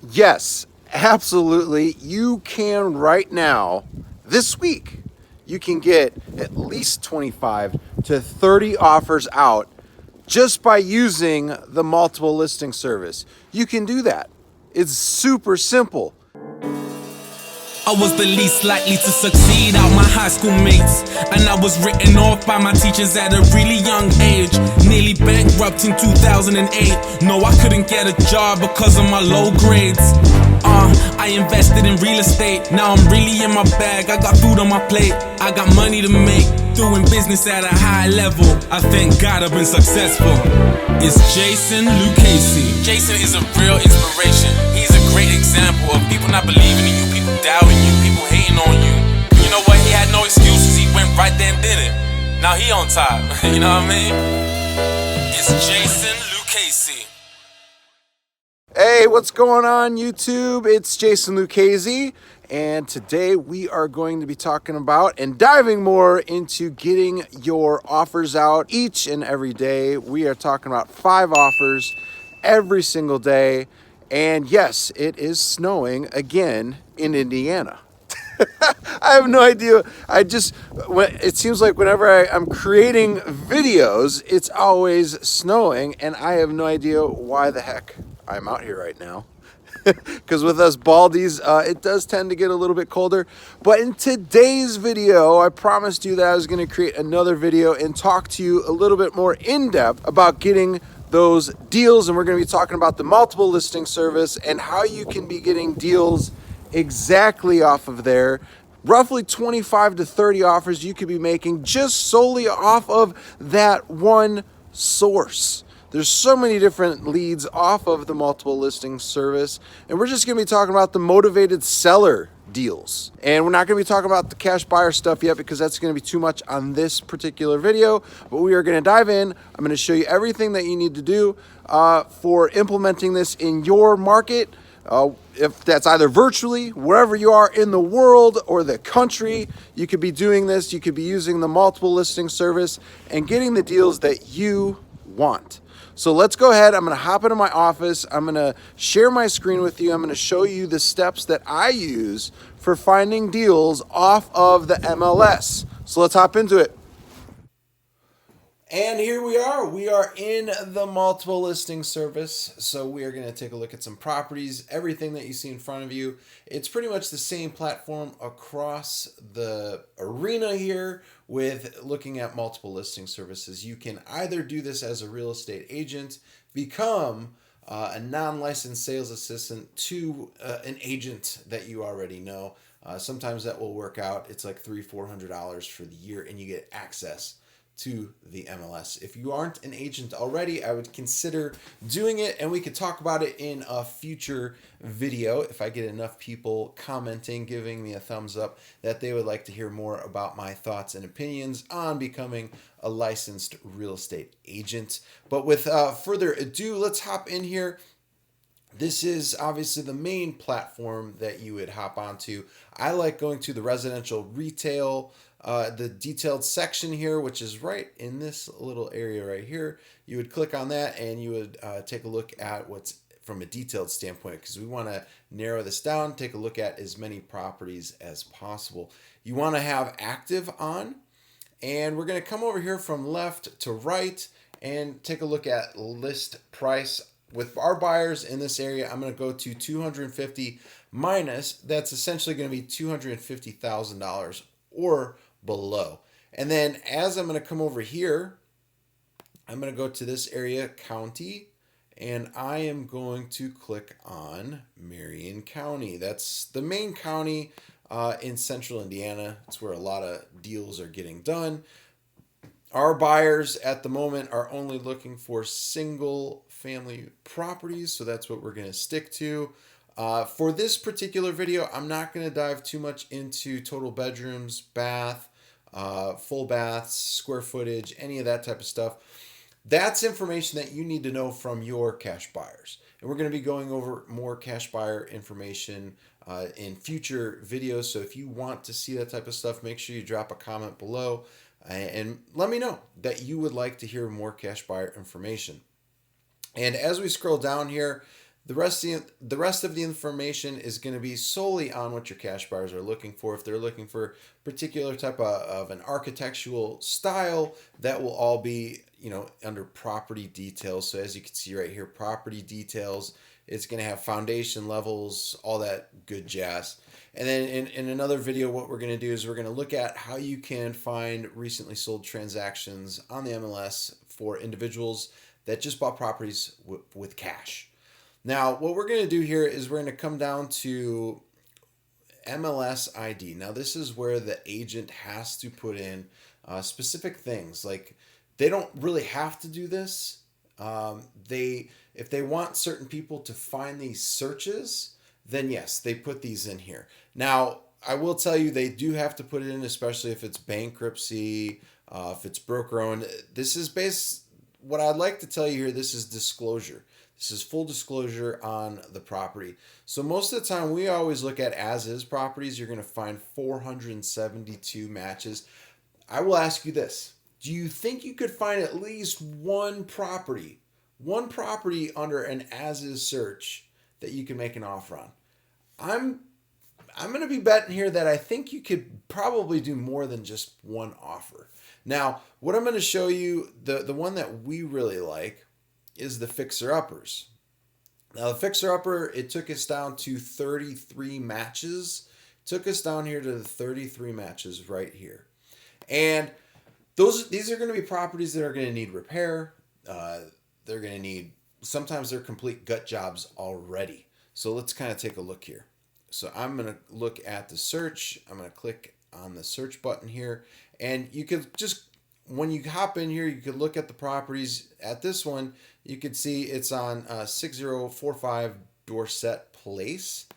Yes, absolutely. You can right now, this week, you can get at least 25 to 30 offers out just by using the multiple listing service. You can do that. It's super simple. I was the least likely to succeed out my high school mates, and I was written off by my teachers at a really young age. Nearly bankrupt in 2008. No, I couldn't get a job because of my low grades. I invested in real estate, now I'm really in my bag. I got food on my plate, I got money to make, doing business at a high level. I thank God I've been successful. It's Jason Lucchese. Jason is a real inspiration. He's a great example of people not believing in you, people doubting you, people hating on you. You know what? He had no excuses. He went right there and did it. Now he on top. You know what I mean? It's Jason Lucchese. Hey, what's going on, YouTube? It's Jason Lucchese, and today we are going to be talking about and diving more into getting your offers out each and every day. We are talking about 5 offers every single day, and yes, it is snowing again in Indiana. I have no idea. It seems like whenever I'm creating videos, it's always snowing, and I have no idea why the heck I'm out here right now. Because with us baldies, it does tend to get a little bit colder. But in today's video, I promised you that I was going to create another video and talk to you a little bit more in depth about getting those deals. And we're going to be talking about the multiple listing service and how you can be getting deals exactly off of there. Roughly 25 to 30 offers you could be making just solely off of that one source. There's so many different leads off of the multiple listing service, and we're just going to be talking about the motivated seller deals. And we're not going to be talking about the cash buyer stuff yet because that's going to be too much on this particular video, but we are going to dive in. I'm going to show you everything that you need to do for implementing this in your market. If that's either virtually, wherever you are in the world or the country, you could be doing this. You could be using the multiple listing service and getting the deals that you want. So let's go ahead. I'm going to hop into my office. I'm going to share my screen with you. I'm going to show you the steps that I use for finding deals off of the MLS. So let's hop into it. And here we are. We are in the multiple listing service. So we are going to take a look at some properties, everything that you see in front of you. It's pretty much the same platform across the arena here with looking at multiple listing services. You can either do this as a real estate agent, become a non-licensed sales assistant to an agent that you already know. Sometimes that will work out. It's like $300-400 for the year and you get access to the MLS. If you aren't an agent already, I would consider doing it, and we could talk about it in a future video if I get enough people commenting, giving me a thumbs up that they would like to hear more about my thoughts and opinions on becoming a licensed real estate agent. But with further ado, let's hop in here. This is obviously the main platform that you would hop onto. I like going to the residential retail, the detailed section here, which is right in this little area right here. You would click on that and you would take a look at what's from a detailed standpoint, because we want to narrow this down, take a look at as many properties as possible. You want to have active on, and we're going to come over here from left to right and take a look at list price. With our buyers in this area, I'm going to go to 250 minus. That's essentially going to be $250,000 or below. And then as I'm going to come over here, I'm going to go to this area, county, and I am going to click on Marion County. That's the main county in central Indiana. It's where a lot of deals are getting done. Our buyers at the moment are only looking for single family properties, so that's what we're going to stick to. For this particular video, I'm not going to dive too much into total bedrooms, bath, full baths, square footage, any of that type of stuff. That's information that you need to know from your cash buyers. And we're going to be going over more cash buyer information in future videos. So if you want to see that type of stuff, make sure you drop a comment below and let me know that you would like to hear more cash buyer information. And as we scroll down here, The rest of the information is going to be solely on what your cash buyers are looking for. If they're looking for particular type of an architectural style, that will all be, under property details. So as you can see right here, property details, it's going to have foundation levels, all that good jazz. And then in another video, what we're going to do is we're going to look at how you can find recently sold transactions on the MLS for individuals that just bought properties with cash. Now, what we're going to do here is we're going to come down to MLS ID. Now, this is where the agent has to put in specific things. Like, they don't really have to do this. If they want certain people to find these searches, then yes, they put these in here. Now, I will tell you they do have to put it in, especially if it's bankruptcy, if it's broker owned. This is what I'd like to tell you here, this is disclosure. This is full disclosure on the property. So most of the time, we always look at as-is properties. You're going to find 472 matches. I will ask you this. Do you think you could find at least one property under an as-is search that you can make an offer on? I'm going to be betting here that I think you could probably do more than just one offer. Now, what I'm going to show you, the one that we really like, is the fixer-uppers. Now, the fixer-upper, it took us down to 33 matches. Took us down here to the 33 matches right here. And these are going to be properties that are going to need repair. They're going to need, sometimes they're complete gut jobs already. So let's kind of take a look here. So I'm going to look at the search. I'm going to click on the search button here. And you could just, when you hop in here, you could look at the properties. At this one, you could see it's on 6045 Dorset Place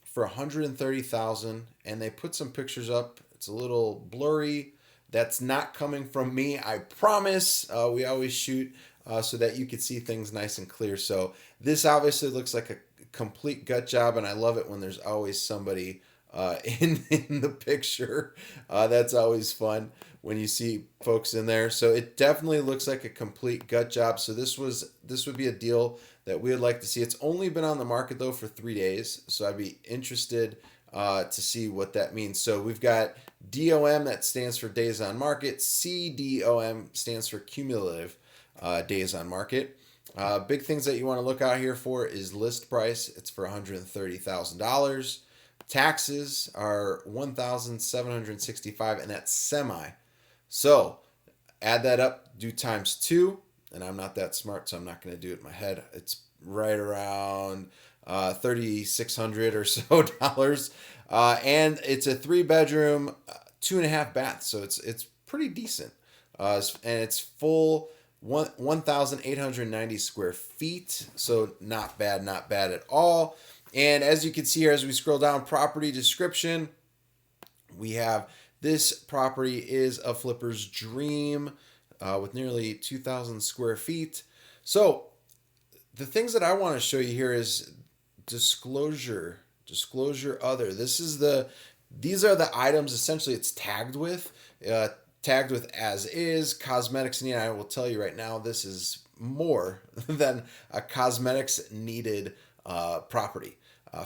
for $130,000, and they put some pictures up. It's a little blurry. That's not coming from me, I promise. We always shoot so that you could see things nice and clear. So this obviously looks like a complete gut job, and I love it when there's always somebody in the picture. That's always fun when you see folks in there. So it definitely looks like a complete gut job. So this would be a deal that we would like to see. It's only been on the market though for 3 days, so I'd be interested to see what that means. So we've got DOM, that stands for days on market. CDOM stands for cumulative days on market. Big things that you want to look out here for is list price. It's for $130,000. Taxes are $1,765, and that's semi. So add that up, do times 2, and I'm not that smart, so I'm not going to do it in my head. It's right around $3,600 or so dollars, and it's a 3-bedroom, 2.5 baths, so it's pretty decent, and it's full 1,890 square feet, so not bad at all. And as you can see here, as we scroll down, property description, we have this property is a flipper's dream with nearly 2,000 square feet. So the things that I want to show you here is disclosure other. These are the items essentially it's tagged with as is, cosmetics needed. I will tell you right now, this is more than a cosmetics needed property.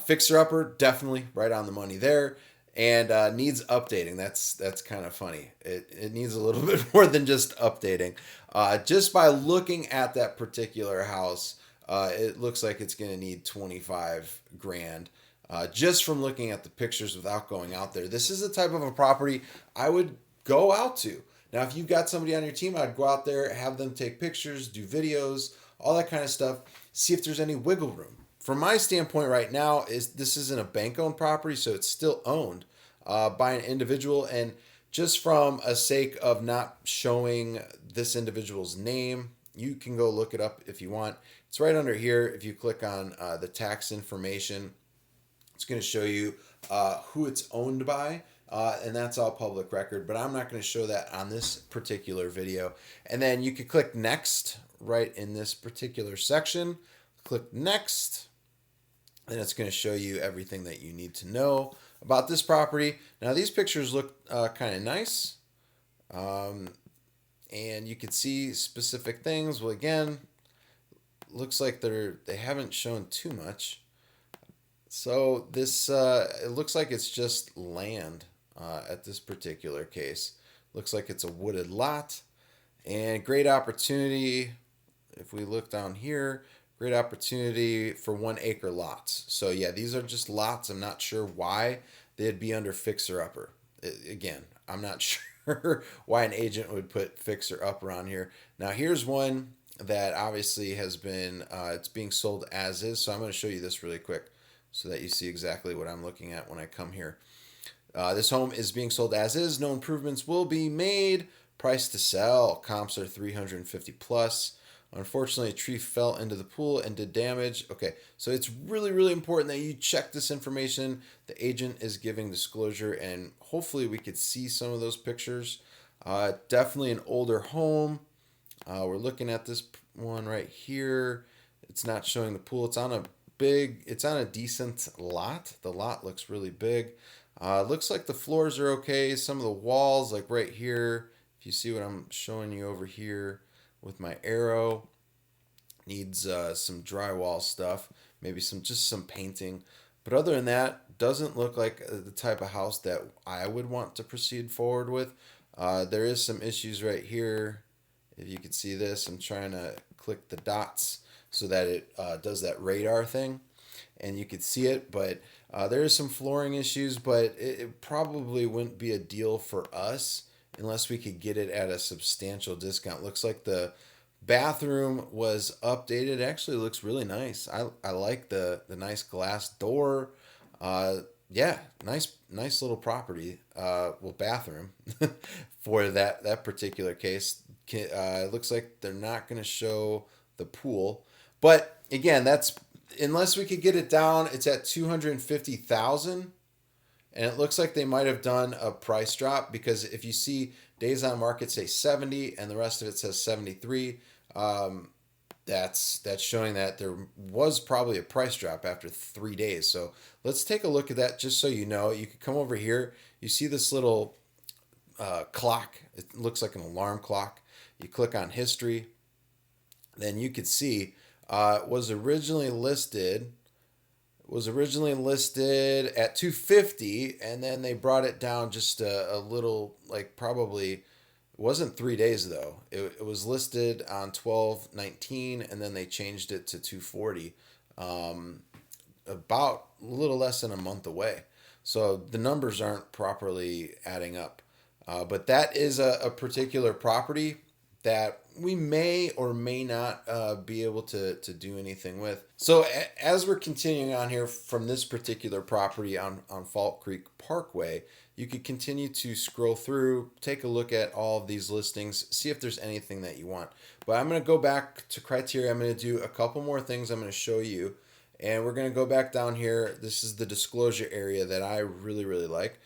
Fixer upper, definitely right on the money there, and needs updating. That's kind of funny. It needs a little bit more than just updating. Just by looking at that particular house, it looks like it's going to need 25 grand. Just from looking at the pictures without going out there. This is the type of a property I would go out to. Now, if you've got somebody on your team, I'd go out there, have them take pictures, do videos, all that kind of stuff, see if there's any wiggle room. From my standpoint right now, this isn't a bank-owned property, so it's still owned by an individual. And just from a sake of not showing this individual's name, you can go look it up if you want. It's right under here. If you click on the tax information, it's going to show you who it's owned by. And that's all public record, but I'm not going to show that on this particular video. And then you could click next right in this particular section. Click next, and it's going to show you everything that you need to know about this property. Now, these pictures look kind of nice, and you can see specific things. Well, again, looks like they haven't shown too much. So this it looks like it's just land at this particular case. Looks like it's a wooded lot and great opportunity. If we look down here, great opportunity for 1 acre lots. So yeah, these are just lots. I'm not sure why they'd be under fixer upper. Again, I'm not sure why an agent would put fixer upper on here. Now here's one that obviously has been it's being sold as is. So I'm going to show you this really quick so that you see exactly what I'm looking at when I come here. This home is being sold as is. No improvements will be made. Price to sell. Comps are 350 plus. Unfortunately, a tree fell into the pool and did damage. Okay, so it's really, really important that you check this information. The agent is giving disclosure, and hopefully we could see some of those pictures. Definitely an older home. We're looking at this one right here. It's not showing the pool. It's on a decent lot. The lot looks really big. Looks like the floors are okay. Some of the walls, like right here, if you see what I'm showing you over here with my arrow, needs some drywall stuff, maybe some painting. But other than that, doesn't look like the type of house that I would want to proceed forward with. There is some issues right here. If you can see this, I'm trying to click the dots so that it does that radar thing, and you could see it. But there is some flooring issues, but it probably wouldn't be a deal for us unless we could get it at a substantial discount. Looks like the bathroom was updated. It actually looks really nice. I like the nice glass door. Yeah, nice little property. Well, bathroom for that particular case. It looks like they're not going to show the pool, but again, that's unless we could get it down. It's at 250,000. And it looks like they might have done a price drop, because if you see days on market say 70 and the rest of it says 73, that's showing that there was probably a price drop after 3 days. So let's take a look at that just so you know. You could come over here. You see this little clock. It looks like an alarm clock. You click on history. Then you could see it was originally listed at 250, and then they brought it down just a little, like probably it wasn't 3 days though. It was listed on 12/19, and then they changed it to 240, about a little less than a month away. So the numbers aren't properly adding up. But that is a particular property that we may or may not be able to do anything with. So as we're continuing on here from this particular property on Fall Creek Parkway, you could continue to scroll through, take a look at all of these listings, see if there's anything that you want. But I'm going to go back to criteria. I'm going to do a couple more things I'm going to show you. And we're going to go back down here. This is the disclosure area that I really, really like.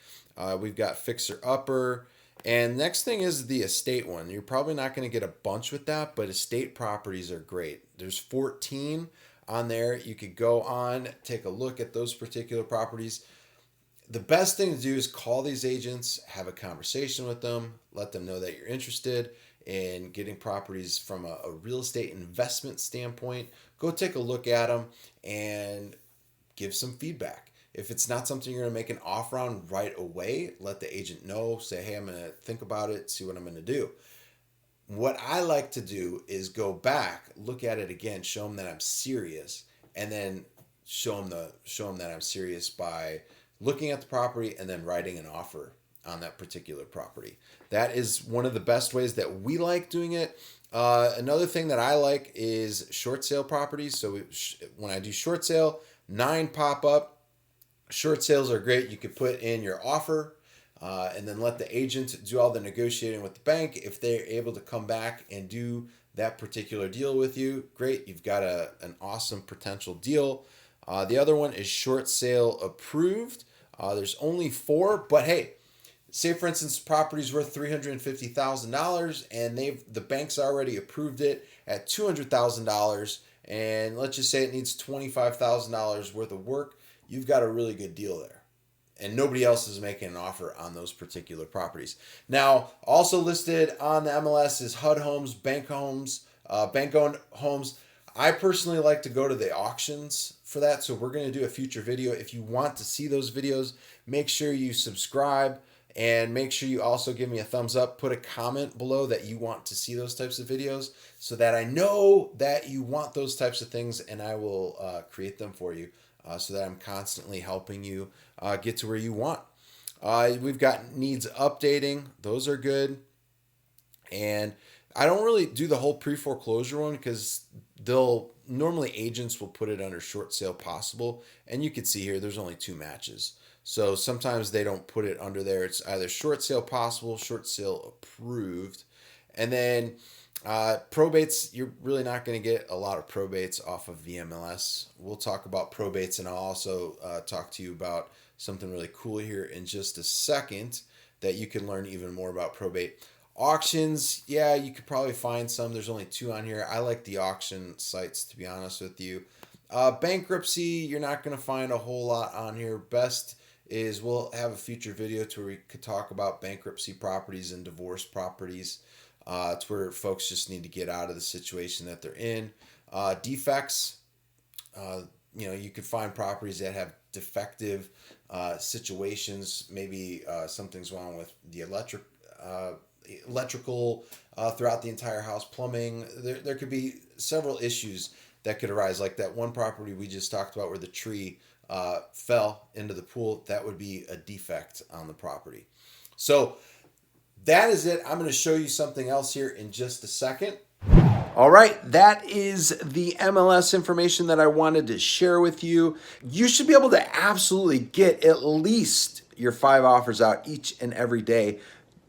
We've got fixer upper. And next thing is the estate one. You're probably not going to get a bunch with that, but estate properties are great. There's 14 on there. You could go on, take a look at those particular properties. The best thing to do is call these agents, have a conversation with them, let them know that you're interested in getting properties from a real estate investment standpoint. Go take a look at them and give some feedback. If it's not something you're going to make an offer on right away, let the agent know. Say, hey, I'm going to think about it, see what I'm going to do. What I like to do is go back, look at it again, show them that I'm serious, and then show them that I'm serious by looking at the property and then writing an offer on that particular property. That is one of the best ways that we like doing it. Another thing that I like is short sale properties. So when I do short sale, 9 pop up. Short sales are great. You could put in your offer and then let the agent do all the negotiating with the bank. If they're able to come back and do that particular deal with you, great. You've got an awesome potential deal. The other one is short sale approved. There's only 4, but hey, say for instance, property's worth $350,000 and the bank's already approved it at $200,000, and let's just say it needs $25,000 worth of work. You've got a really good deal there. And nobody else is making an offer on those particular properties. Now, also listed on the MLS is HUD homes, bank-owned homes. I personally like to go to the auctions for that, so we're going to do a future video. If you want to see those videos, make sure you subscribe, and make sure you also give me a thumbs up. Put a comment below that you want to see those types of videos so that I know that you want those types of things, and I will create them for you so that I'm constantly helping you get to where you want. We've got needs updating. Those are good. And I don't really do the whole pre-foreclosure one because normally agents will put it under short sale possible. And you can see here, there's only 2 matches. So sometimes they don't put it under there. It's either short sale possible, short sale approved. And then probates, you're really not going to get a lot of probates off of the MLS. We'll talk about probates, and I'll also talk to you about something really cool here in just a second that you can learn even more about probate. Auctions, yeah, you could probably find some. There's only 2 on here. I like the auction sites, to be honest with you. Bankruptcy, you're not going to find a whole lot on here. Best is we'll have a future video to where we could talk about bankruptcy properties and divorce properties. It's where folks just need to get out of the situation that they're in. Defects, you could find properties that have defective situations. Maybe something's wrong with the electrical throughout the entire house, plumbing. There could be several issues that could arise, like that one property we just talked about where the tree fell into the pool. That would be a defect on the property. So that is it. I'm going to show you something else here in just a second. All right, that is the MLS information that I wanted to share with you. You should be able to absolutely get at least your 5 offers out each and every day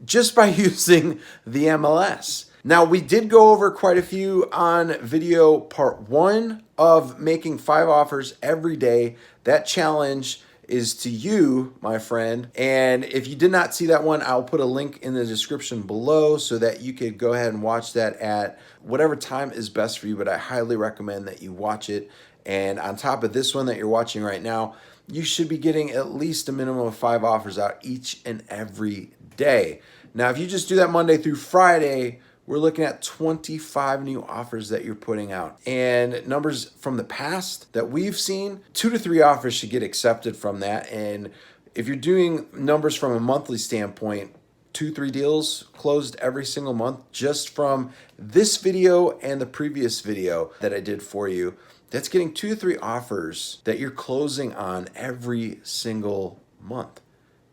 just by using the MLS. Now, we did go over quite a few on video part 1 of making 5 offers every day. That challenge is to you, my friend. And if you did not see that one, I'll put a link in the description below so that you could go ahead and watch that at whatever time is best for you. But I highly recommend that you watch it. And on top of this one that you're watching right now, you should be getting at least a minimum of 5 offers out each and every day. Now, if you just do that Monday through Friday, we're looking at 25 new offers that you're putting out. And numbers from the past that we've seen, 2 to 3 offers should get accepted from that. And if you're doing numbers from a monthly standpoint, 2-3 deals closed every single month just from this video and the previous video that I did for you. That's getting 2 to 3 offers that you're closing on every single month.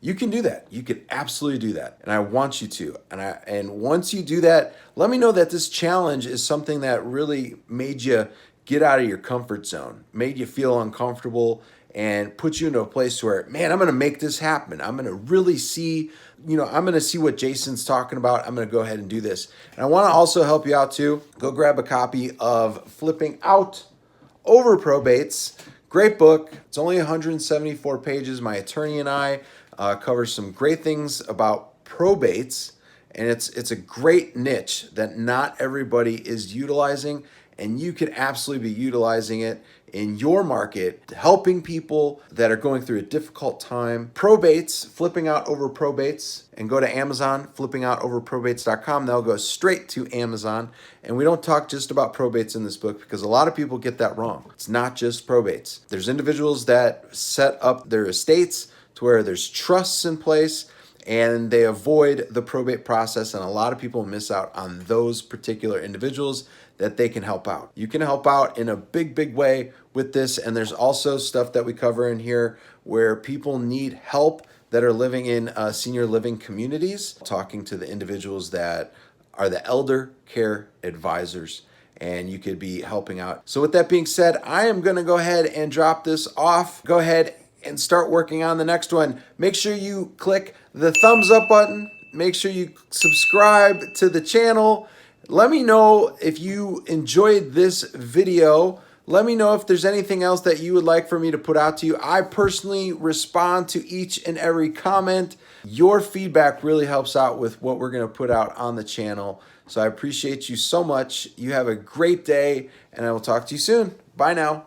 You can do that. You can absolutely do that. And I want you to. And once you do that, let me know that this challenge is something that really made you get out of your comfort zone, made you feel uncomfortable, and put you into a place where, man, I'm going to make this happen. I'm going to really see, I'm going to see what Jason's talking about. I'm going to go ahead and do this. And I want to also help you out too. Go grab a copy of Flipping Out Over Probates. Great book. It's only 174 pages. My attorney and I covers some great things about probates, and it's a great niche that not everybody is utilizing, and you could absolutely be utilizing it in your market, helping people that are going through a difficult time. Probates, Flipping Out Over Probates, and go to Amazon, flippingoutoverprobates.com. They'll go straight to Amazon. And we don't talk just about probates in this book because a lot of people get that wrong. It's not just probates. There's individuals that set up their estates to where there's trusts in place and they avoid the probate process, and a lot of people miss out on those particular individuals that they can help out. You can help out in a big, big way with this, and there's also stuff that we cover in here where people need help that are living in senior living communities, talking to the individuals that are the elder care advisors, and you could be helping out. So with that being said, I am going to go ahead and drop this off. Go ahead and start working on the next one. Make sure you click the thumbs up button. Make sure you subscribe to the channel. Let me know if you enjoyed this video. Let me know if there's anything else that you would like for me to put out to you. I personally respond to each and every comment. Your feedback really helps out with what we're going to put out on the channel. So I appreciate you so much. You have a great day, and I will talk to you soon. Bye now.